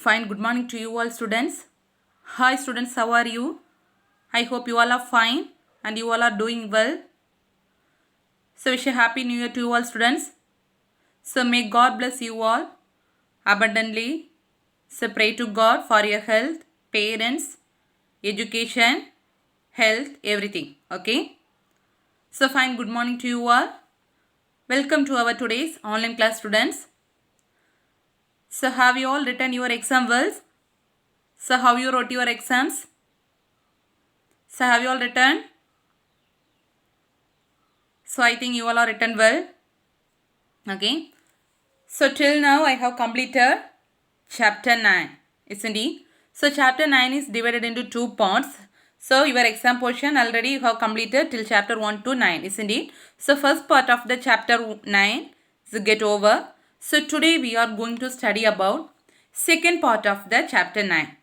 Fine, good morning to you all students. Hi students, how are you? I hope you all are fine and you all are doing well. So wish a happy new year to you all students. So may God bless you all abundantly. So pray to God for your health, parents, education, health, everything. Okay. So fine, good morning to you all. Welcome to our today's online class students. So have you all written your exam well? So how you wrote your exams? So have you all written? So I think you all are written well. Okay. So till now I have completed chapter 9. Isn't it? So chapter 9 is divided into two parts. So your exam portion already you have completed till chapter 1 to 9. Isn't it? So first part of the chapter 9 is get over. So today we are going to study about second part of the chapter 9.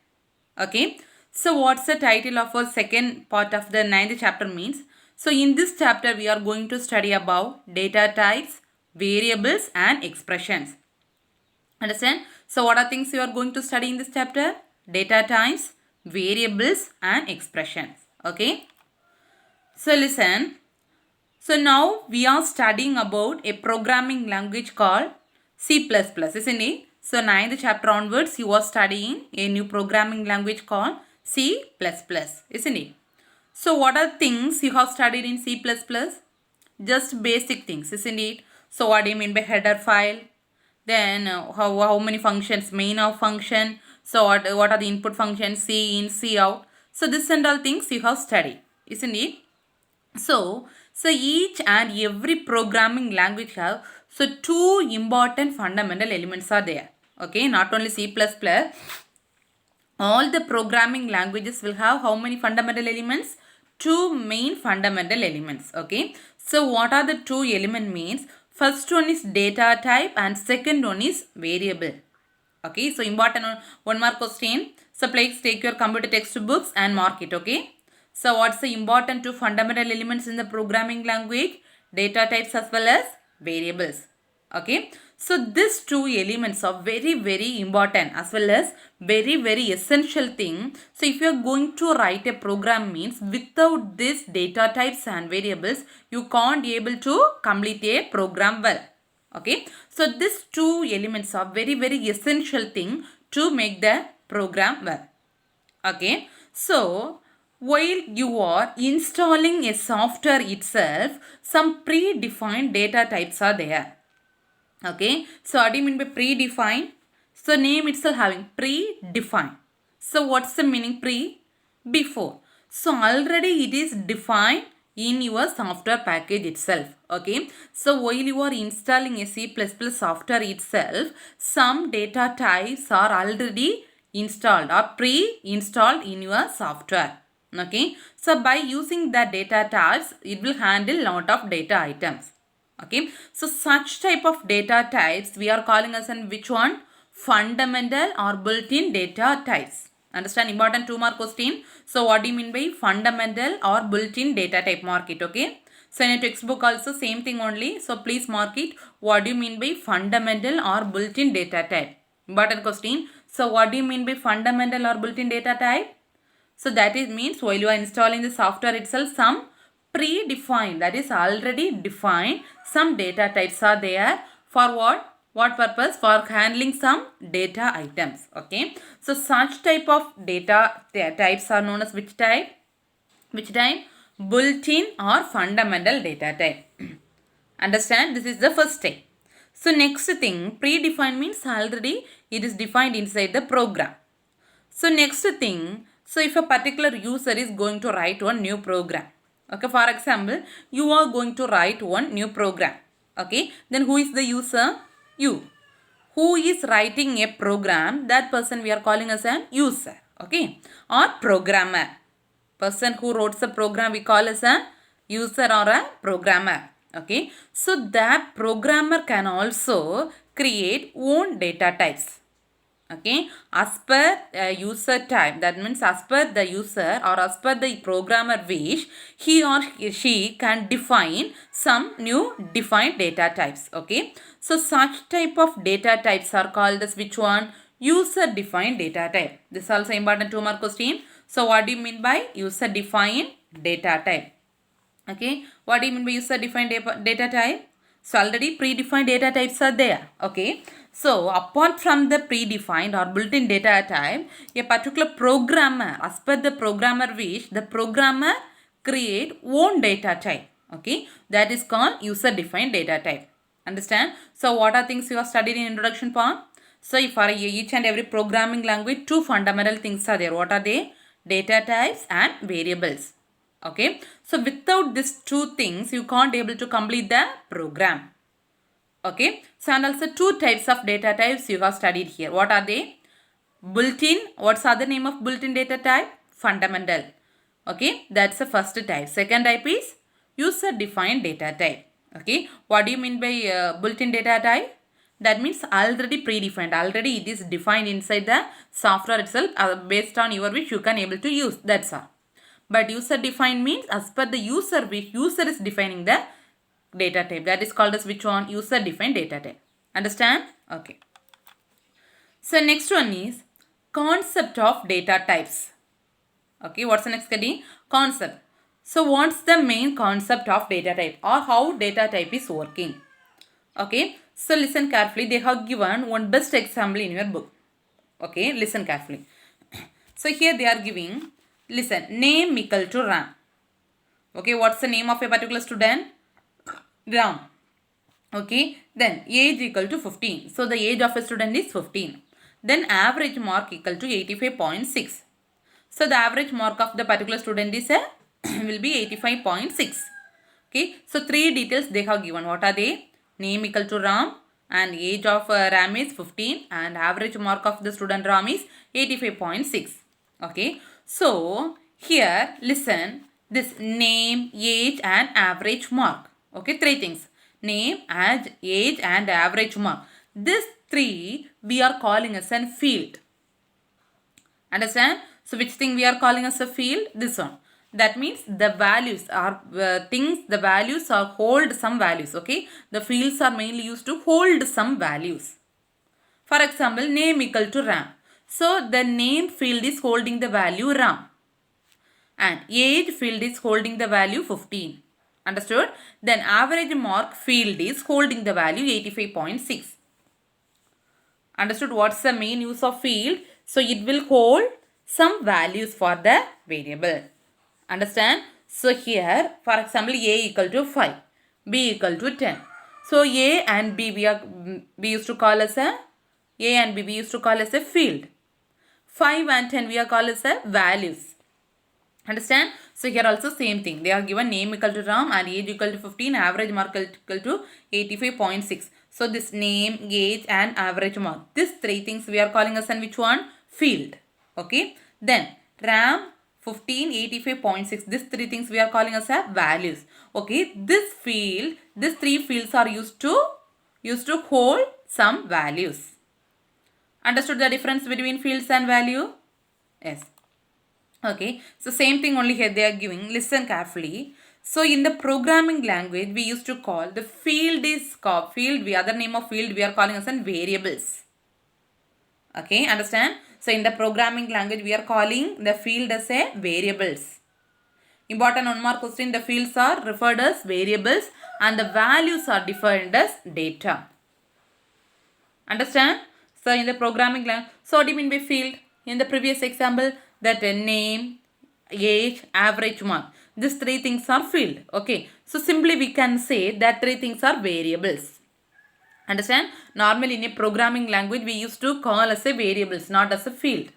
Okay. So what's the title of our second part of the 9th chapter means? So in this chapter we are going to study about data types, variables and expressions. Understand? So what are things you are going to study in this chapter? Data types, variables and expressions. Okay. So listen. So now we are studying about a programming language called C++, isn't it? So 9th chapter onwards you are studying a new programming language called C++, isn't it? So what are things you have studied in C++? Just basic things, isn't it? So what do you mean by header file? Then how many functions, main of function. So what are the input functions, C in, C out. So this and all things you have studied, isn't it? So each and every programming language have two important fundamental elements are there. Okay, not only C++, all the programming languages will have how many fundamental elements? Two main fundamental elements. Okay, so what are the two element means? First one is data type and second one is variable. Okay, so important one more question. So please take your computer textbooks and mark it. Okay, so what's the important two fundamental elements in the programming language? Data types as well as variables. Okay, so these two elements are very important as well as very essential thing. So if you are going to write a program means without this data types and variables you can't able to complete a program well. Okay, so these two elements are very essential thing to make the program well. Okay, so while you are installing a software itself, some predefined data types are there. Okay, so what do you mean by predefined? So name itself having predefined. So what's the meaning pre? Before. So already it is defined in your software package itself. Okay, so while you are installing a C++ software itself, some data types are already installed or pre-installed in your software. Okay, so by using the data types, it will handle lot of data items. Okay, so such type of data types we are calling as in which one? Fundamental or built-in data types. Understand? Important two more question. So what do you mean by fundamental or built-in data type? Mark it. Okay, so in a textbook also same thing only. So please mark it. What do you mean by fundamental or built-in data type? Important question. So what do you mean by fundamental or built-in data type? So that is means while you are installing the software itself, some predefined, that is already defined, some data types are there. For what? What purpose? For handling some data items. Okay, so such type of data types are known as which type? Which type? Built-in or fundamental data type. Understand? This is the first type. So next thing, predefined means already it is defined inside the program. So next thing, so if a particular user is going to write one new program. Okay, for example, you are going to write one new program. Okay, then who is the user? You. Who is writing a program? That person we are calling as an user. Okay, or programmer. Person who wrote the program we call as a user or a programmer. Okay, so that programmer can also create own data types. Okay, as per user type, that means as per the user or as per the programmer wish, he or she can define some new defined data types. Okay, so such type of data types are called as which one? user-defined data type. This is also important 2-mark question. So what do you mean by user-defined data type? Okay, what do you mean by user-defined data type? So already predefined data types are there. Okay, so apart from the predefined or built-in data type, a particular programmer, as per the programmer wish, the programmer create own data type. Okay, that is called user-defined data type. Understand? So what are things you have studied in introduction part? So for each and every programming language, two fundamental things are there. What are they? Data types and variables. Okay, so without these two things you can't able to complete the program. Okay, so and also two types of data types you have studied here. What are they? Built-in. What's the other name of built-in data type? Fundamental. Okay, that's the first type. Second type is user-defined data type. Okay, what do you mean by built-in data type? That means already predefined. Already it is defined inside the software itself. Based on your wish you can able to use. That's all. But user defined means as per the user wish, user is defining the data type. That is called as which one? User defined data type. Understand? Okay. So next one is concept of data types. Okay, what's the next study? Concept. So what's the main concept of data type or how data type is working? Okay, so listen carefully. They have given one best example in your book. Okay, listen carefully. So here they are giving, listen, name equal to Ram. Okay, what's the name of a particular student? Ram. Okay, then age equal to 15. So the age of a student is 15. Then average mark equal to 85.6. So the average mark of the particular student is will be 85.6. Okay, so three details they have given. What are they? Name equal to Ram and age of Ram is 15 and average mark of the student Ram is 85.6. Okay, so here listen, this name, age and average mark. Okay, three things. Name, age and average mark. This three we are calling as a field. Understand? So which thing we are calling as a field? This one. That means the values are things, the values are hold some values. Okay, the fields are mainly used to hold some values. For example, name equal to Ram. So the name field is holding the value Ram and age field is holding the value 15. Understood? Then average mark field is holding the value 85.6. Understood? What's the main use of field? So it will hold some values for the variable. Understand? So here, for example, A equal to 5, B equal to 10. So A and B we used to call as a we used to call as a field. 5 and 10 we are called as a values. Understand? So here also same thing. They are given name equal to Ram and age equal to 15, average mark equal to 85.6. So this name, age and average mark. These three things we are calling as an which one? Field. Okay. Then Ram, 15, 85.6. These three things we are calling as a values. Okay. This field, these three fields are used to hold some values. Understood the difference between fields and value? Yes. Okay, so same thing only here they are giving. Listen carefully. So in the programming language, we used to call the field is called field. The other name of field we are calling as an variables. Okay, understand? So in the programming language, we are calling the field as a variables. Important 1 mark question. The fields are referred as variables and the values are defined as data. Understand? So in the programming language, so what do you mean by field? In the previous example, that name, age, average mark. These three things are field. Okay. So simply we can say that three things are variables. Understand? Normally in a programming language we used to call as a variables, not as a field.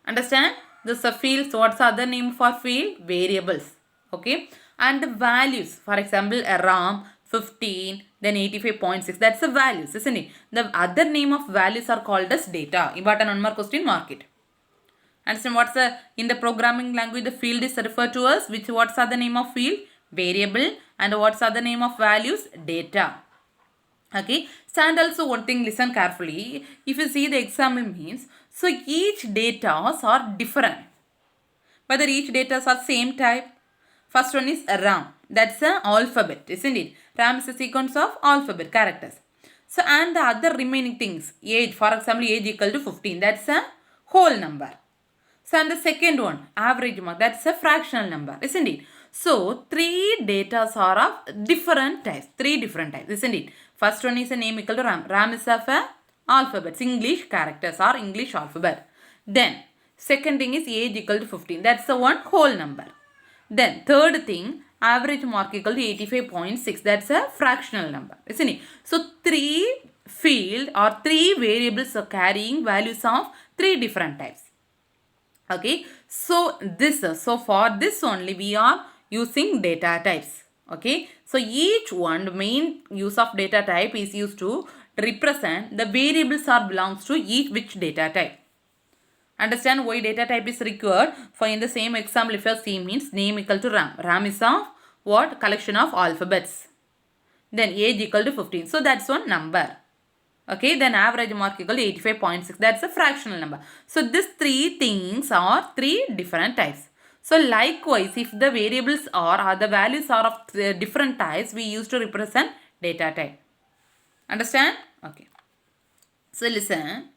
Understand? This is a field. So what's the other name for field? Variables. Okay. And the values. For example, a RAM, 15, then 85.6. That's the values, isn't it? The other name of values are called as data. Important 1 mark question, mark it. Understand what's the, in the programming language, the field is referred to as, what's the name of field? Variable. And what's the name of values? Data. Okay. So and also one thing, listen carefully. If you see the example means, so each data are different. Whether each data are same type. First one is RAM. That's an alphabet, isn't it? RAM is a sequence of alphabet characters. So and the other remaining things, age, for example, age equal to 15, that's a whole number. So and the second one, average mark, that's a fractional number, isn't it? So three data are of different types, three different types, isn't it? First one is a name equal to RAM. RAM is of a alphabets, English characters or English alphabet. Then second thing is age equal to 15, that's the one whole number. Then third thing, average mark equal to 85.6, that's a fractional number, isn't it? So three field or three variables are carrying values of three different types. Okay, so for this only we are using data types. Okay, so each one, the main use of data type is used to represent the variables or belongs to each which data type. Understand why data type is required? For in the same example, if your C means name equal to RAM. RAM is of what? Collection of alphabets. Then age equal to 15. So that's one number. Okay, then average mark equal to 85.6. That's a fractional number. So these three things are three different types. So likewise, if the variables or the values are of different types, we used to represent data type. Understand? Okay. So listen.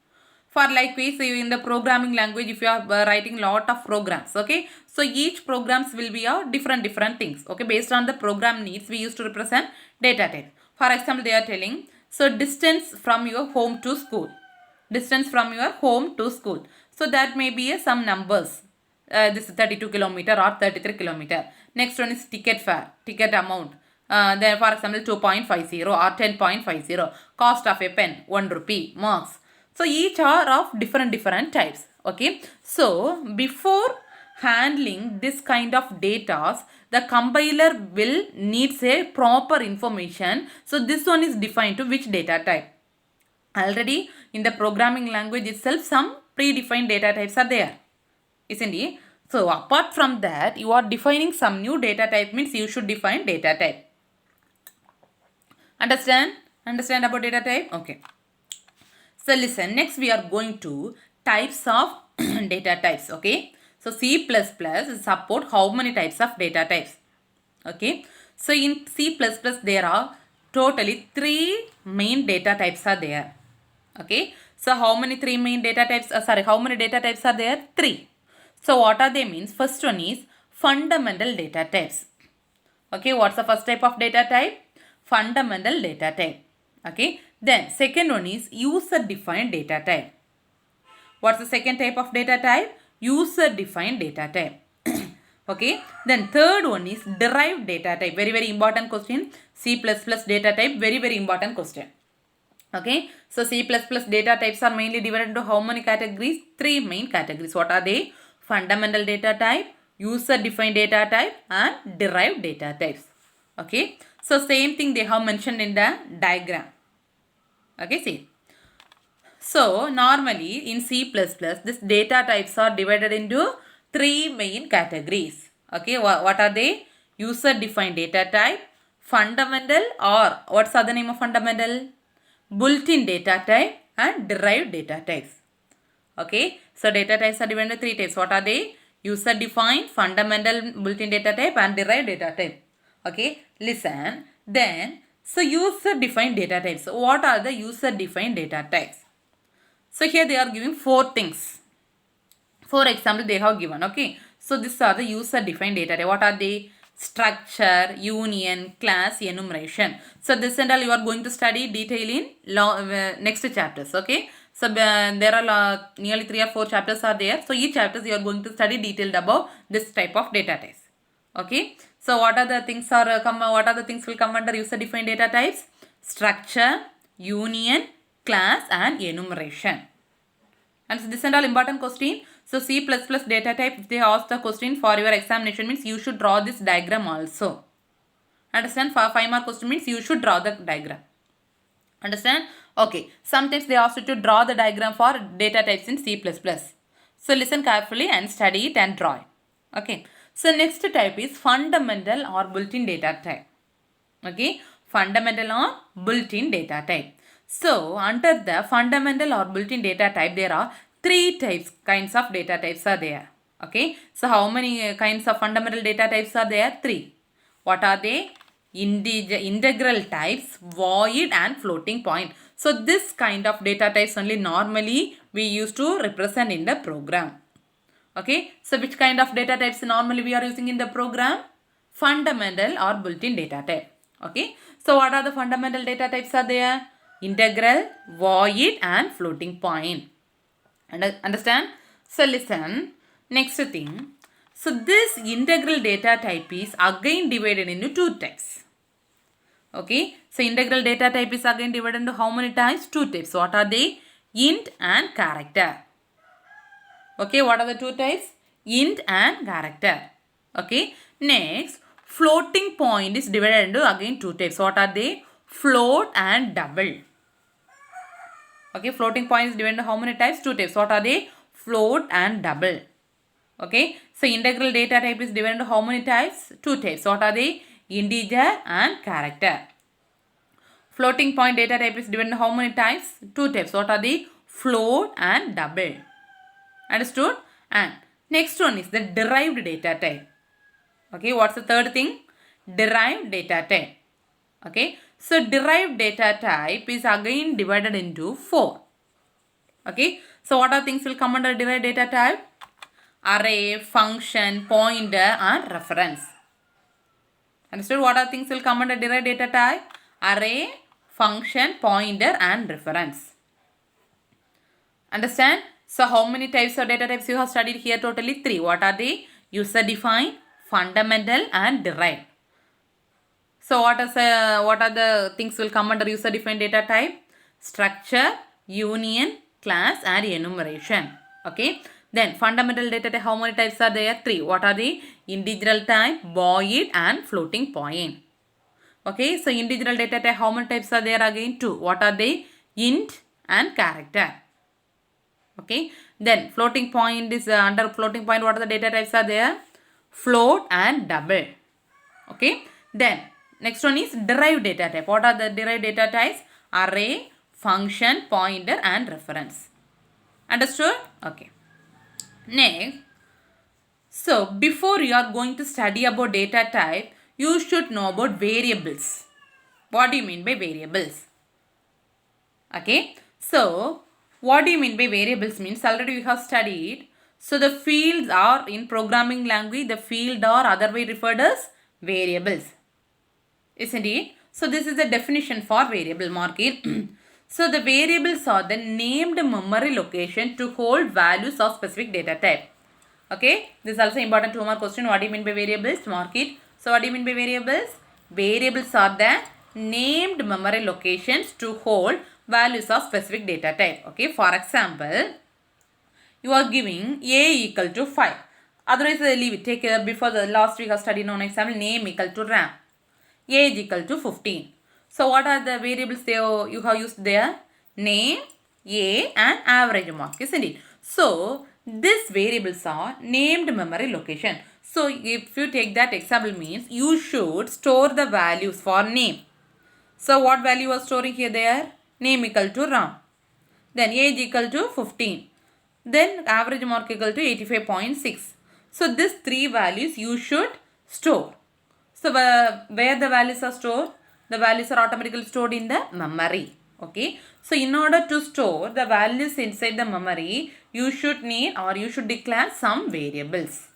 For likewise, in the programming language, if you are writing lot of programs, okay, so each programs will be of different things, okay, based on the program needs, we used to represent data type. For example, they are telling, so distance from your home to school, distance from your home to school, so that may be some numbers, this is 32 kilometer or 33 kilometer. Next one is ticket fare, ticket amount, then for example 2.50 or 10.50, cost of a pen 1 rupee, marks. So each are of different types. Okay. So before handling this kind of data, the compiler will needs a proper information. So this one is defined to which data type. Already in the programming language itself, some predefined data types are there, isn't it? So apart from that, you are defining some new data type, means you should define data type. Understand? Understand about data type? Okay. So listen, next we are going to types of data types. Okay. So C++ support how many types of data types? Okay. So in C++ there are totally three main data types are there. Okay. So how many three main data types? How many data types are there? Three. So what are they means? First one is fundamental data types. Okay. What's the first type of data type? Fundamental data type. Okay. Then second one is user defined data type. What's the second type of data type? User defined data type. Okay. Then third one is derived data type. Very important question. C++ data type. Very important question. Okay. So C++ data types are mainly divided into how many categories? Three main categories. What are they? Fundamental data type, user defined data type and derived data types. Okay. So same thing they have mentioned in the diagram. Okay, see. So normally in C++, this data types are divided into three main categories. Okay, what are they? User defined data type, fundamental, or what's the other name of fundamental? Built-in data type and derived data types. Okay, so data types are divided into three types. What are they? User defined, fundamental, built-in data type and derived data type. Okay, listen. Then, so user defined data types. What are the user defined data types? So here they are giving four things. For example, they have given. Okay, so these are the user defined data type. What are they? Structure, union, class, enumeration. So this and all you are going to study detail in next chapters. Okay. So there are nearly 3 or 4 chapters are there. So each chapters you are going to study detailed about this type of data types. Okay. So what are the things what are the things will come under user defined data types? Structure, union, class and enumeration. And so this and all important question. So C++ data type, if they ask the question for your examination, means you should draw this diagram also. Understand? For 5 mark question means you should draw the diagram. Understand? Okay. Sometimes they ask you to draw the diagram for data types in C++. So listen carefully and study it and draw it. Okay. So next type is fundamental or built-in data type. Okay. Fundamental or built-in data type. So under the fundamental or built-in data type, there are three kinds of data types are there. Okay. So how many kinds of fundamental data types are there? Three. What are they? Integral types, void and floating point. So this kind of data types only normally we used to represent in the program. Okay, so which kind of data types normally we are using in the program? Fundamental or built-in data type. Okay, so what are the fundamental data types are there? Integral, void and floating point. Understand? So listen, next thing. So this integral data type is again divided into two types. Okay, so integral data type is again divided into how many types? Two types. What are they? Int and character. Okay, what are the two types? Int and character. Okay, next, floating point is divided into again two types. What are they? Float and double. Okay, floating point is divided into how many types? Two types. What are they? Float and double. Okay, so integral data type is divided into how many types? Two types. What are they? Integer and character. Floating point data type is divided into how many types? Two types. What are they? Float and double. Understood? And next one is the derived data type. Okay, what's the third thing? Derived data type. Okay, so derived data type is again divided into 4. Okay, so what are things will come under derived data type? Array, function, pointer and reference. Understood? What are things will come under derived data type? Array, function, pointer and reference. Understand? So how many types of data types you have studied here? Totally 3. What are they? User defined, fundamental and derived. So what are the things will come under user defined data type? Structure, union, class and enumeration. Okay. Then fundamental data type, how many types are there? 3. What are they? Integral type, void and floating point. Okay. So integral data type, how many types are there again? 2. What are they? Int and character. Okay, then floating point is under floating point. What are the data types are there? Float and double. Okay, then next one is derived data type. What are the derived data types? Array, function, pointer and reference. Understood? Okay. Next, so before you are going to study about data type, you should know about variables. What do you mean by variables? Okay, so what do you mean by variables means already we have studied. So the fields are in programming language, the field are otherwise referred as variables. Isn't it? So this is the definition for variable. Mark it. So the variables are the named memory location to hold values of specific data type. Okay. This is also important 2 more question. What do you mean by variables? Mark it. So what do you mean by variables? Variables are the named memory locations to hold values of specific data type. Okay, for example, you are giving a equal to 5. Otherwise, leave it. Take before the last week of study known example, name equal to RAM. Age equal to 15. So, what are the variables you have used there? Name, age and average mark, isn't it? So, these variables are named memory location. So, if you take that example means, you should store the values for name. So, what value was storing here there? Name equal to RAM. Then age equal to 15. Then average mark equal to 85.6. So these 3 values you should store. So where the values are stored? The values are automatically stored in the memory. Okay. So in order to store the values inside the memory, you should need or you should declare some variables.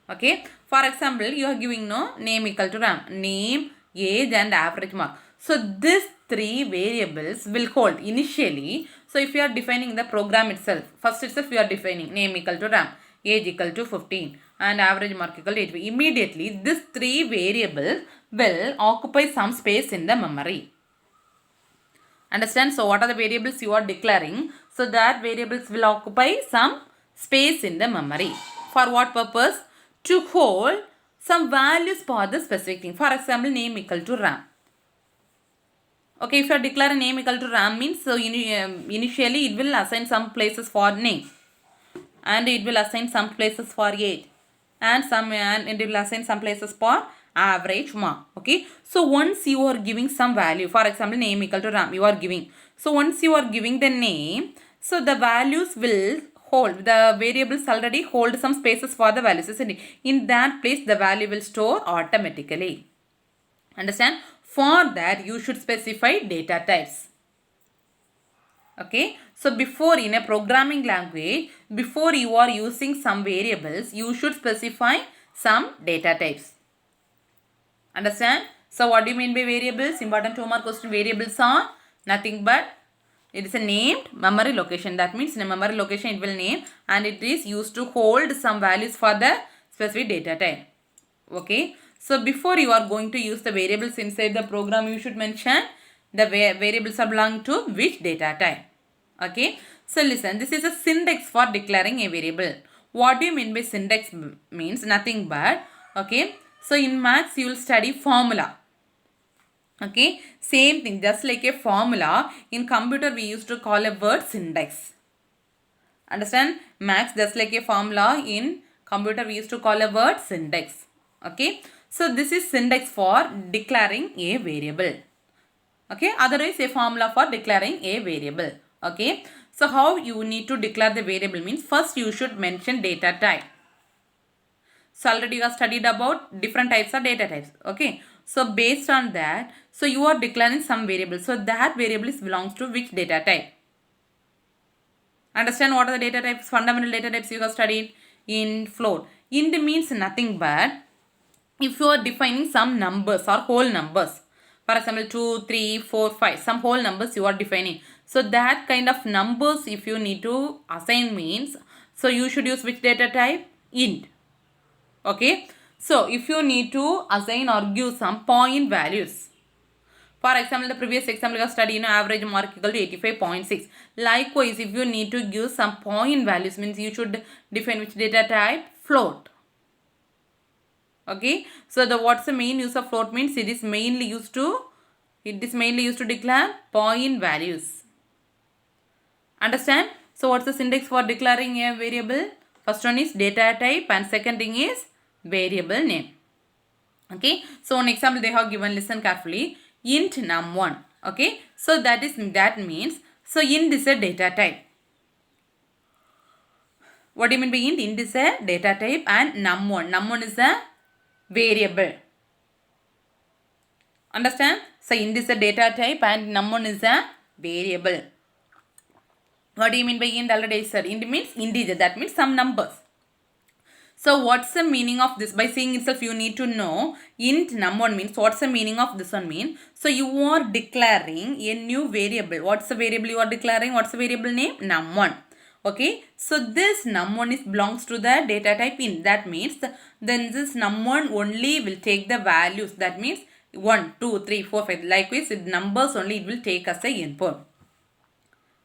Okay. For example, you are giving name equal to RAM. Name, age and average mark. So these 3 variables will hold initially. So if you are defining the program itself, first itself you are defining name equal to RAM, age equal to 15 and average mark equal to 8. Immediately these 3 variables will occupy some space in the memory. Understand? So what are the variables you are declaring? So that variables will occupy some space in the memory. For what purpose? To hold some values for the specific thing. For example, name equal to RAM. Okay, if you declare a name equal to RAM means, so initially it will assign some places for name and it will assign some places for age and it will assign some places for average mark. Okay, so once you are giving some value, for example, name equal to RAM, you are giving. So once you are giving the name, so the values will hold, the variables already hold some spaces for the values, isn't it? In that place, the value will store automatically. Understand? For that, you should specify data types. Okay, so before in a programming language, before you are using some variables, you should specify some data types. Understand? So what do you mean by variables? Important 2 mark question. Variables are nothing but it is a named memory location. That means in a memory location it will name and it is used to hold some values for the specific data type. Okay. So before you are going to use the variables inside the program, you should mention the variables are belong to which data type. Okay. So listen, this is a syntax for declaring a variable. What do you mean by syntax? Means nothing but, okay. So in maths you will study formula. Okay, same thing, just like a formula, in computer we used to call a word syntax. Understand? Maths just like a formula, in computer we used to call a word syntax. Okay, so this is syntax for declaring a variable. Okay, otherwise a formula for declaring a variable. Okay, so how you need to declare the variable means first you should mention data type. So already you have studied about different types of data types. Okay. So based on that, so you are declaring some variable. So that variable belongs to which data type? Understand what are the data types, fundamental data types you have studied? Int, float. Int means nothing but if you are defining some numbers or whole numbers. For example, 2, 3, 4, 5. Some whole numbers you are defining. So that kind of numbers if you need to assign means, so you should use which data type? Int. Okay, so if you need to assign or give some point values, for example, the previous example you have studied, average mark equal to 85.6. Likewise, if you need to give some point values, means you should define which data type? Float. Okay, so the what's the main use of float means it is mainly used to declare point values. Understand? So what's the syntax for declaring a variable? First one is data type and second thing is variable name. Okay, so one example they have given, listen carefully. Int num1. Okay, so that means, so int is a data type. What do you mean by int? Int is a data type and num1 is a variable. Understand? So int is a data type and num1 is a variable. What do you mean by int? Already I said int means integer, that means some numbers. So what's the meaning of this? By saying itself you need to know int num1 means what's the meaning of this one mean? So you are declaring a new variable. What's the variable you are declaring? What's the variable name? Num1. Okay. So this num1 belongs to the data type int. That means then this num1 only will take the values. That means 1, 2, 3, 4, 5. Likewise with numbers only it will take as a input.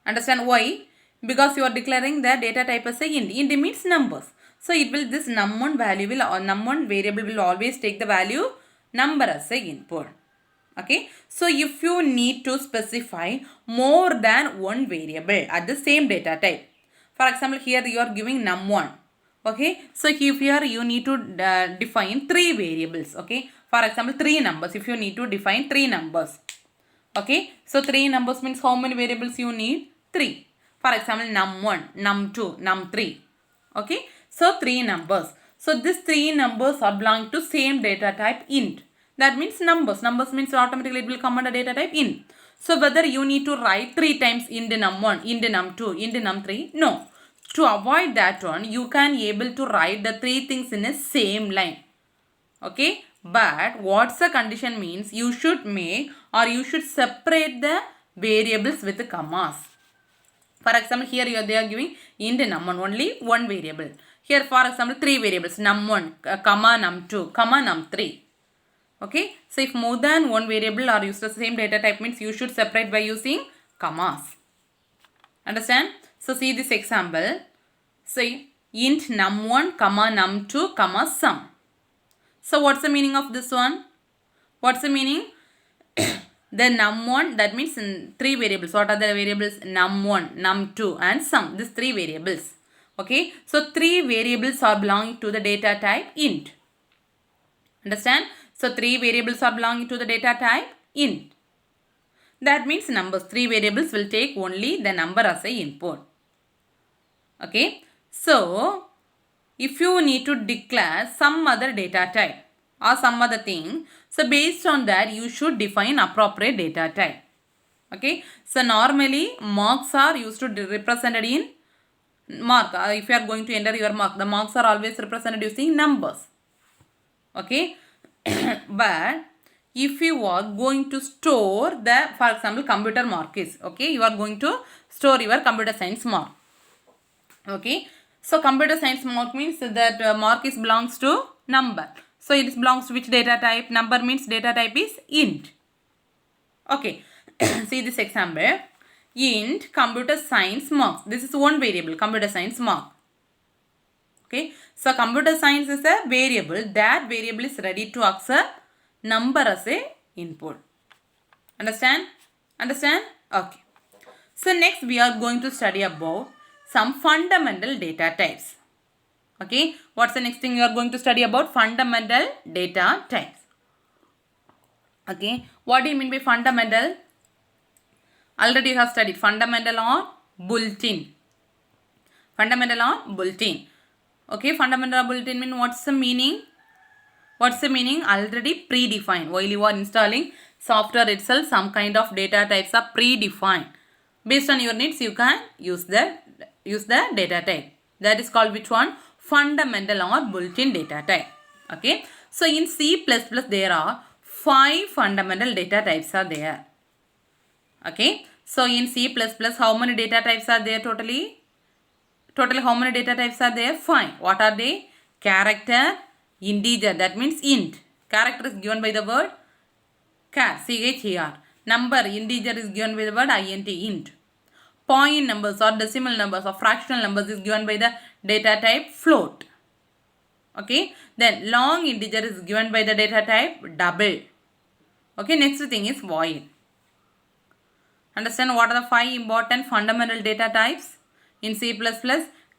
Understand why? Because you are declaring the data type as a int. Int means numbers. So it will, this num1 value will, or num1 variable will always take the value number as a input. Okay. So if you need to specify more than one variable at the same data type. For example, here you are giving num1. Okay. So if here you need to define 3 variables. Okay. For example, 3 numbers. If you need to define 3 numbers. Okay. So 3 numbers means how many variables you need? 3. For example, num1, num2, num3. Okay. So 3 numbers. So these 3 numbers are belong to same data type int. That means numbers. Numbers means automatically it will come under data type int. So whether you need to write 3 times int num1, int num2, int num3? No. To avoid that one, you can able to write the 3 things in a same line. Okay. But what's the condition means you should make or you should separate the variables with the commas. For example, here they are giving int num1, only one variable. Here for example 3 variables, num1, comma num2, comma num3. Okay. So if more than one variable are used the same data type means you should separate by using commas. Understand? So see this example. Say int num1, comma num2, comma sum. So what's the meaning of this one? What's the meaning? The num1, that means in 3 variables. What are the variables? Num1, num2 and sum. These 3 variables. Okay. So 3 variables are belonging to the data type int. Understand? So 3 variables are belonging to the data type int. That means numbers. 3 variables will take only the number as a input. Okay. So if you need to declare some other data type or some other thing, so based on that you should define appropriate data type. Okay, so normally marks are used to represented in mark. If you are going to enter your mark, the marks are always represented using numbers. Okay, but if you are going to store the, for example, computer mark is, okay, you are going to store your computer science mark. Okay, so computer science mark means that mark is belongs to number. So it belongs to which data type? Number means data type is int. Okay, see this example. Int computer science marks. This is one variable, computer science mark. Okay, so computer science is a variable. That variable is ready to accept number as a input. Understand? Understand? Okay. So next we are going to study about some fundamental data types. Okay, what's the next thing you are going to study about? Fundamental data types. Okay, what do you mean by fundamental? Already you have studied fundamental or bulletin. Fundamental or bulletin. Okay, fundamental or bulletin mean what's the meaning? What's the meaning? Already predefined. While you are installing software itself, some kind of data types are predefined. Based on your needs, you can use the data type. That is called which one? Fundamental or bulletin data type. Okay. So in C++ there are 5 fundamental data types are there. Okay. So in C++ how many data types are there totally? Totally how many data types are there? 5. What are they? Character, integer, that means int. Character is given by the word char, C-H-A-R. Number, integer is given by the word int, int. Point numbers or decimal numbers or fractional numbers is given by the data type float. Okay. Then long integer is given by the data type double. Okay. Next thing is void. Understand what are the 5 important fundamental data types in C++?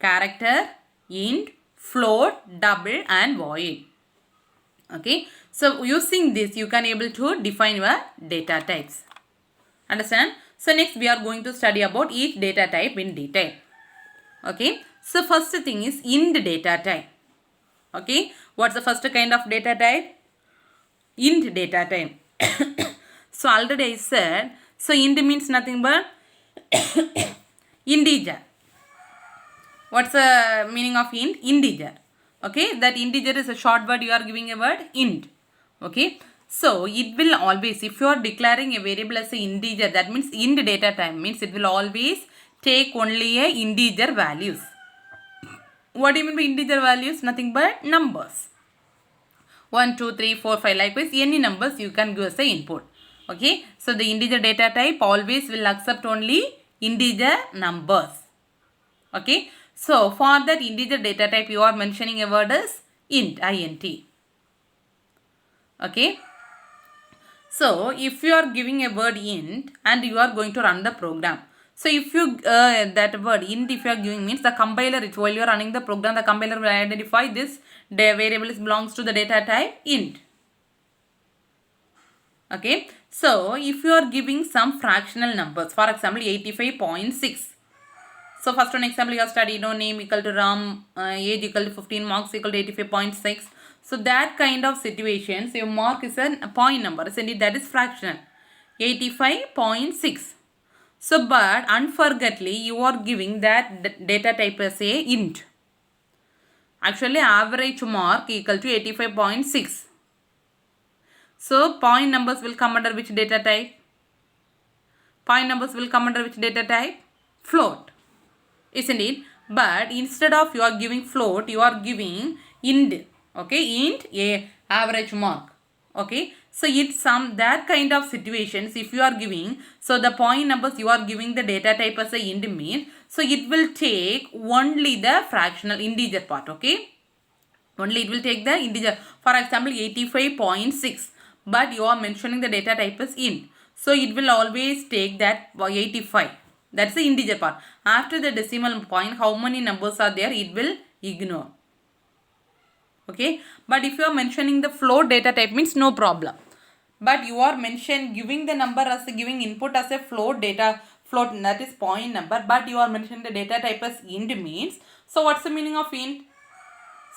Character, int, float, double and void. Okay. So using this you can able to define your data types. Understand? So next we are going to study about each data type in detail. Okay. So first thing is int data type. Okay. What's the first kind of data type? Int data type. So already I said, so int means nothing but integer. What's the meaning of int? Integer. Okay. That integer is a short word, you are giving a word int. Okay. So it will always, if you are declaring a variable as an integer, that means int data type means it will always take only a integer values. What do you mean by integer values? Nothing but numbers. 1, 2, 3, 4, 5. Likewise, any numbers you can give as an input. Okay. So the integer data type always will accept only integer numbers. Okay. So for that integer data type you are mentioning a word as int, int. Okay. So if you are giving a word int and you are going to run the program. So if you that word int if you are giving means the compiler, while you are running the program, the compiler will identify this variable belongs to the data type int. Okay. So if you are giving some fractional numbers, for example 85.6. So first one example you have studied, name equal to Ram, age equal to 15, marks equal to 85.6. So that kind of situations, your mark is a point number, isn't it? That is fractional, 85.6. So but unfortunately you are giving that data type as a int. Actually average mark equal to 85.6. So point numbers will come under which data type? Point numbers will come under which data type? Float. Isn't it? But instead of you are giving float, you are giving int. Okay, int a average mark. Okay, so it's some that kind of situations if you are giving, so the point numbers you are giving the data type as a int means, so it will take only the fractional integer part. Okay, only it will take the integer. For example 85.6, but you are mentioning the data type as int, so it will always take that 85. That's the integer part. After the decimal point, how many numbers are there, it will ignore. Okay. But if you are mentioning the float data type means no problem. But you are giving the number as giving input as a float data, float that is point number. But you are mentioning the data type as int means. So what's the meaning of int?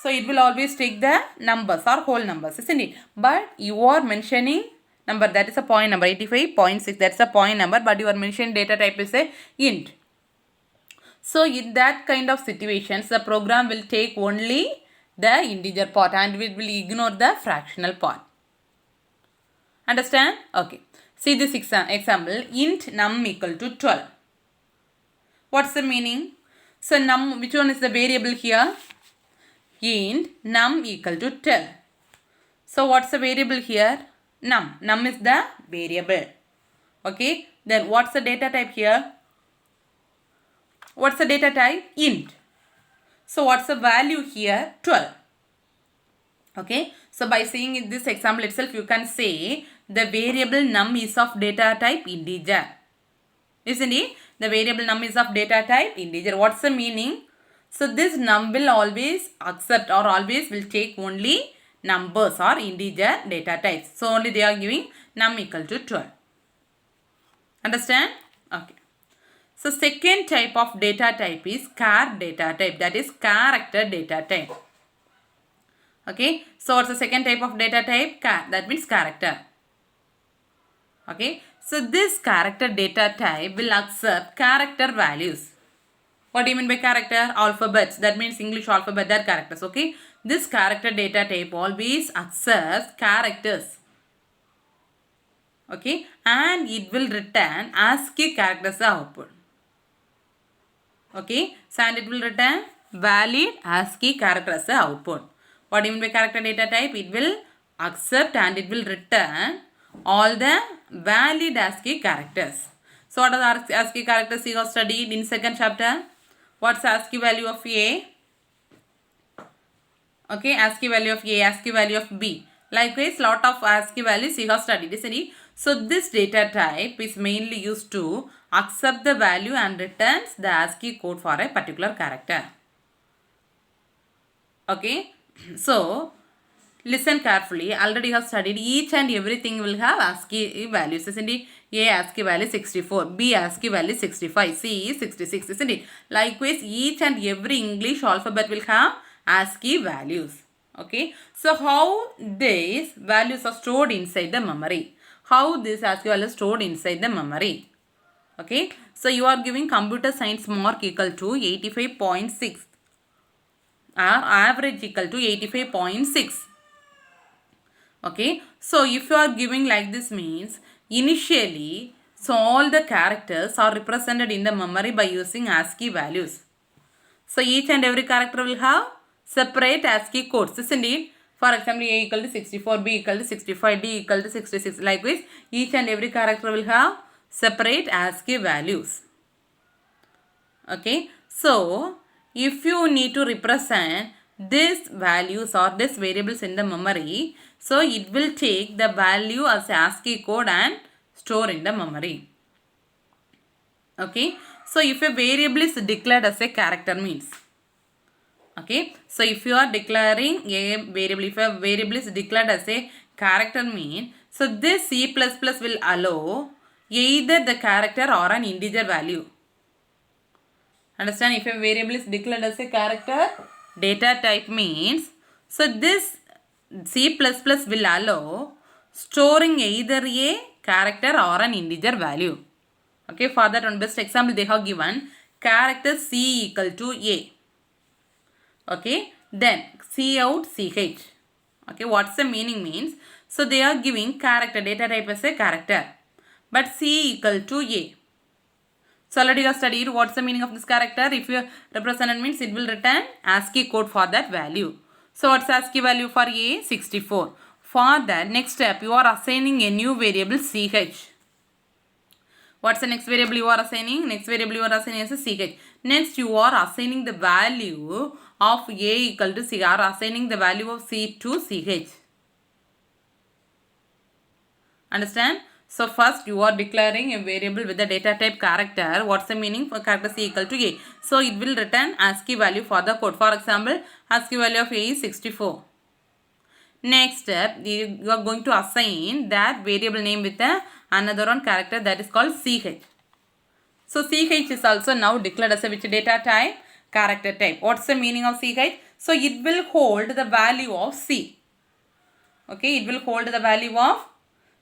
So it will always take the numbers or whole numbers, isn't it? But you are mentioning number, that is a point number, 85.6, that's a point number, but your mentioned data type is a int. So in that kind of situations, the program will take only the integer part and it will ignore the fractional part. Understand? Okay. See this example, int num equal to 12. What's the meaning? So num, which one is the variable here? Int num equal to 12. So what's the variable here? Num. Num is the variable. Okay. Then what's the data type here? What's the data type? Int. So what's the value here? 12. Okay. So by seeing in this example itself, you can say the variable num is of data type integer. Isn't it? The variable num is of data type integer. What's the meaning? So this num will always accept or always will take only numbers or integer data types. So only they are giving num equal to 12. Understand? Okay. So second type of data type is char data type, that is character data type. Okay. So what's the second type of data type? Char, that means character. Okay. So this character data type will accept character values. What do you mean by character? Alphabets. That means English alphabet, that characters. Okay. This character data type always accepts characters. Okay. And it will return ASCII characters output. Okay. So and it will return valid ASCII characters output. What do you mean by character data type? It will accept and it will return all the valid ASCII characters. So what are the ASCII characters you have studied in second chapter? What's ASCII value of A? Okay, ASCII value of A, ASCII value of B. Likewise, lot of ASCII values you have studied, isn't it? So this data type is mainly used to accept the value and returns the ASCII code for a particular character. Okay, so listen carefully. Already you have studied each and everything will have ASCII values, isn't it? A ASCII value 64, B ASCII value 65, C is 66, isn't it? Likewise, each and every English alphabet will have ASCII values. Okay, so how these values are stored inside the memory? How this ASCII value is stored inside the memory? Okay, so you are giving computer science mark equal to 85.6 or average equal to 85.6. Okay, so if you are giving like this means initially, so all the characters are represented in the memory by using ASCII values. So each and every character will have separate ASCII codes, isn't it? For example, A equal to 64, B equal to 65, D equal to 66. Likewise, each and every character will have separate ASCII values. Okay, so if you need to represent these values or these variables in the memory, so it will take the value as ASCII code and store in the memory. Okay, so if a variable is declared as a character means, okay, so if you are declaring a variable, if a variable is declared as a character mean, so this C++ will allow either the character or an integer value. Understand? If a variable is declared as a character data type means, so this C++ will allow storing either a character or an integer value. Okay, for that one best example they have given character C equal to A. Okay, then C out CH. Okay, what's the meaning means? So they are giving character data type as a character, but C equal to A. So already you have studied what's the meaning of this character. If you represent it means it will return ASCII code for that value. So what's ASCII value for A? 64. For that next step you are assigning a new variable CH. What's the next variable you are assigning? Next variable you are assigning as a CH. Next you are assigning the value of A equal to C, or assigning the value of C to CH. Understand? So first you are declaring a variable with the data type character. What's the meaning for character C equal to A? So it will return ASCII value for the code. For example, ASCII value of A is 64. Next step, you are going to assign that variable name with another one character, that is called CH. So CH is also now declared as a which data type? Character type. What's the meaning of CH? So it will hold the value of C. Okay, it will hold the value of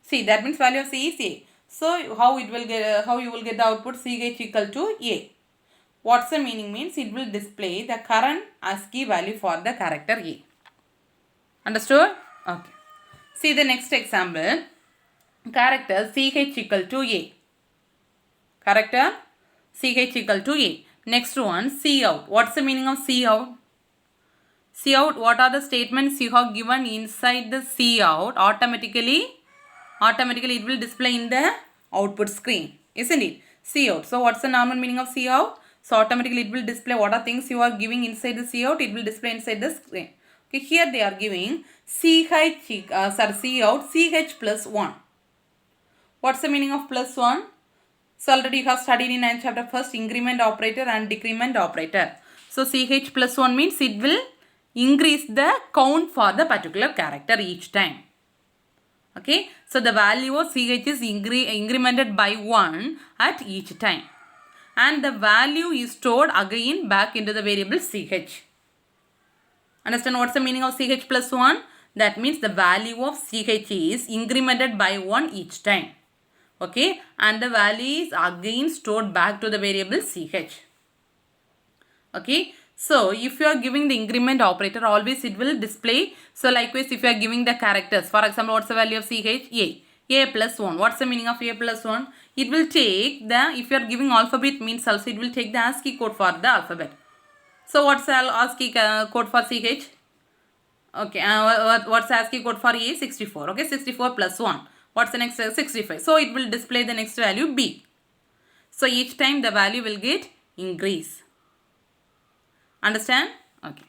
See, that means value of C is A. So how it will get, how you will get the output CH equal to A. What's the meaning means it will display the current ASCII value for the character A. Understood? Okay. See the next example. Character CH equal to A. Character CH equal to A. Next one, Cout. What's the meaning of Cout? Cout, what are the statements you have given inside the Cout? Automatically it will display in the output screen, isn't it? Cout. So what's the normal meaning of Cout? So automatically it will display what are things you are giving inside the Cout. It will display inside the screen. Okay, here they are giving Cout CH plus 1. What's the meaning of plus 1? So already you have studied in 9th chapter first increment operator and decrement operator. So CH plus 1 means it will increase the count for the particular character each time. Okay, so the value of CH is incremented by 1 at each time. And the value is stored again back into the variable CH. Understand what's the meaning of CH plus 1? That means the value of CH is incremented by 1 each time. Okay, and the value is again stored back to the variable CH. Okay, so if you are giving the increment operator, always it will display. So likewise, if you are giving the characters, for example, what's the value of CH? A plus 1. What's the meaning of A plus 1? It will take the, if you are giving alphabet means also it will take the ASCII code for the alphabet. So what's the ASCII code for CH? Okay, what's the ASCII code for A? 64. Okay, 64 plus 1. What's the next? 65. So it will display the next value B. So each time the value will get increase. Understand? Okay.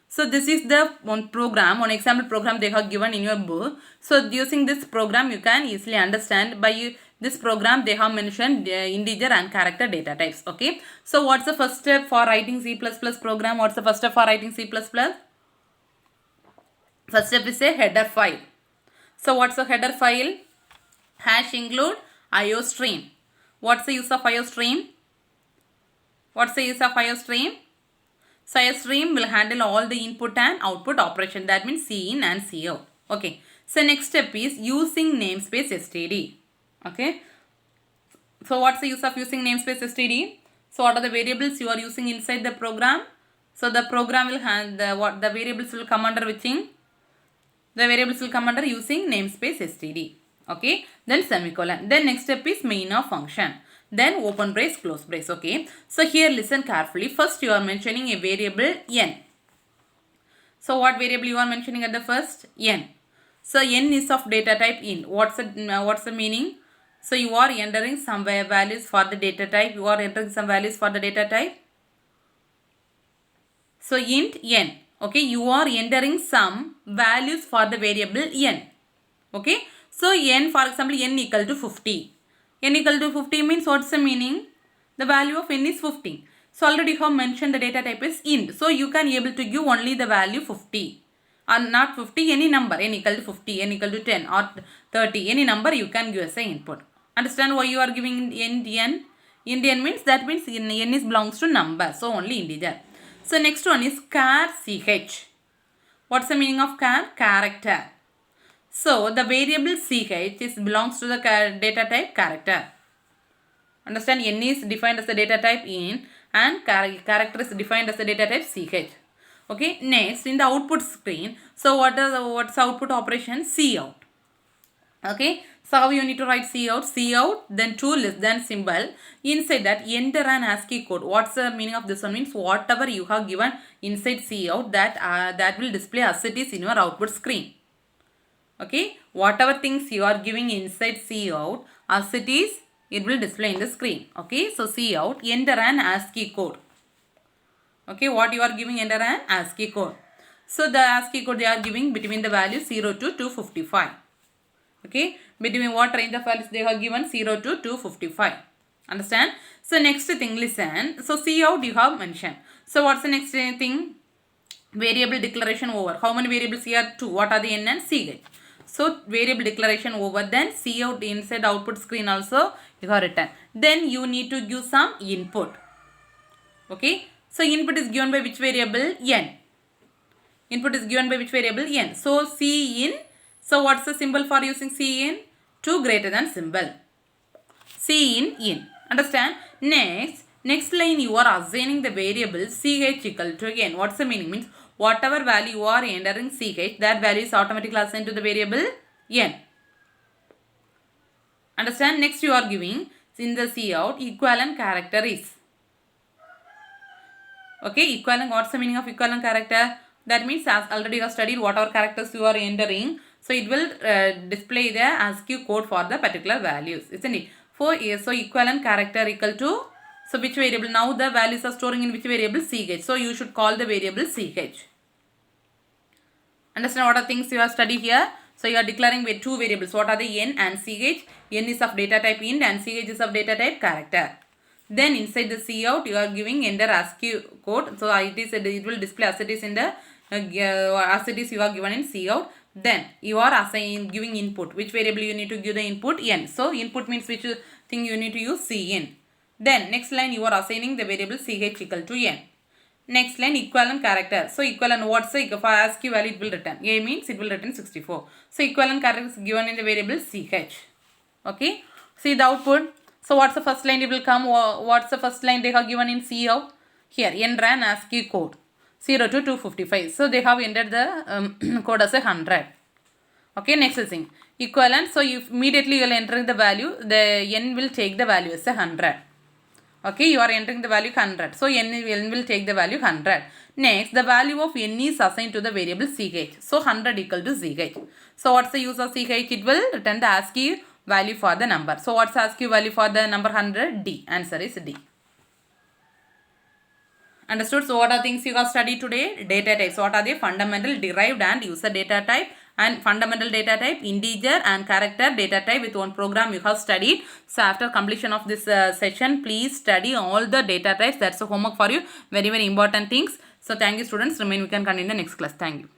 So this is the one program, one example program they have given in your book. So using this program you can easily understand. By this program they have mentioned integer and character data types. Okay. So what's the first step for writing C++ program? What's the first step for writing C++? First step is a header file. So what's the header file? Hash include IOStream. What's the use of IOStream? What's the use of IOStream? So IOStream will handle all the input and output operation. That means Cin and Cout. Okay. So next step is using namespace std. Okay. So what's the use of using namespace std? So what are the variables you are using inside the program? So the program will have the variables will come under which thing? The variables will come under using namespace std. Okay. Then semicolon. Then next step is main of function. Then open brace, close brace. Okay. So here listen carefully. First you are mentioning a variable n. So what variable you are mentioning at the first? N. So n is of data type int. What's the meaning? So you are entering some values for the data type. You are entering some values for the data type. So int n. Okay, you are entering some values for the variable n. Okay, so n, for example, n equal to 50. N equal to 50 means what's the meaning? The value of n is 50. So already you have mentioned the data type is int. So you can able to give only the value 50. And not 50, any number, n equal to 50, n equal to 10 or 30, any number you can give as an input. Understand why you are giving int n? Int n means that means n is belongs to number. So only integer. So next one is char ch. What's the meaning of char? Character. So the variable ch is belongs to the data type character. Understand? N is defined as the data type int and character is defined as the data type ch. Okay. Next in the output screen. So what's the output operation? Cout. Okay. So how you need to write Cout, then 2 less than symbol. Inside that enter an ASCII code. What's the meaning of this one? Means whatever you have given inside Cout that will display as it is in your output screen. Okay. Whatever things you are giving inside Cout as it is, it will display in the screen. Okay. So Cout, enter an ASCII code. Okay. What you are giving, enter an ASCII code. So the ASCII code they are giving between the values 0 to 255. Okay, between what range of values they have given? 0 to 255. Understand? So next thing, listen. So Cout you have mentioned. So what's the next thing? Variable declaration over. How many variables here? 2. What are the n and ch? So variable declaration over. Then Cout inside output screen also you have written. Then you need to give some input. Okay. So input is given by which variable? N. Input is given by which variable? N. So Cin So what's the symbol for using cin? 2 greater than symbol. In. Understand? Next line you are assigning the variable ch equal to n. What's the meaning? Means whatever value you are entering ch, that value is automatically assigned to the variable n. Understand? Next you are giving in the cout equivalent character is. Okay, equivalent, what's the meaning of equivalent character? That means as already you have studied whatever characters you are entering, so it will display the ASCII code for the particular values, isn't it? So equivalent character equal to, so which variable? Now the values are storing in which variable? ch. So you should call the variable ch. Understand what are things you have studied here? So you are declaring with two variables. What are the n and ch? N is of data type int and ch is of data type character. Then inside the cout you are giving enter ASCII code. So it will display as it is in the as it is you are given in cout. Then you are giving input. Which variable you need to give the input? N. So input means which thing you need to use? Cin. Then next line you are assigning the variable ch equal to n. Next line equivalent character. So equivalent, what's the for ASCII value it will return? A means it will return 64. So equivalent character is given in the variable ch. Okay. See the output. So what's the first line it will come? What's the first line they have given in cout? Here NRAN ASCII code 0 to 255. So they have entered the code as 100. Okay, next thing equivalent. So if immediately you will enter the value, the n will take the value as 100. Okay, you are entering the value 100. So n will take the value 100. Next, the value of n is assigned to the variable ch. So 100 equal to ch. So what's the use of ch? It will return the ASCII value for the number. So what's ASCII value for the number 100? D. Answer is D. Understood? So what are things you have studied today? Data types. What are they? Fundamental, derived and user data type. And fundamental data type, integer and character data type with one program you have studied. So after completion of this session, please study all the data types. That's a homework for you. Very, very important things. So thank you students. Remain, we can continue in the next class. Thank you.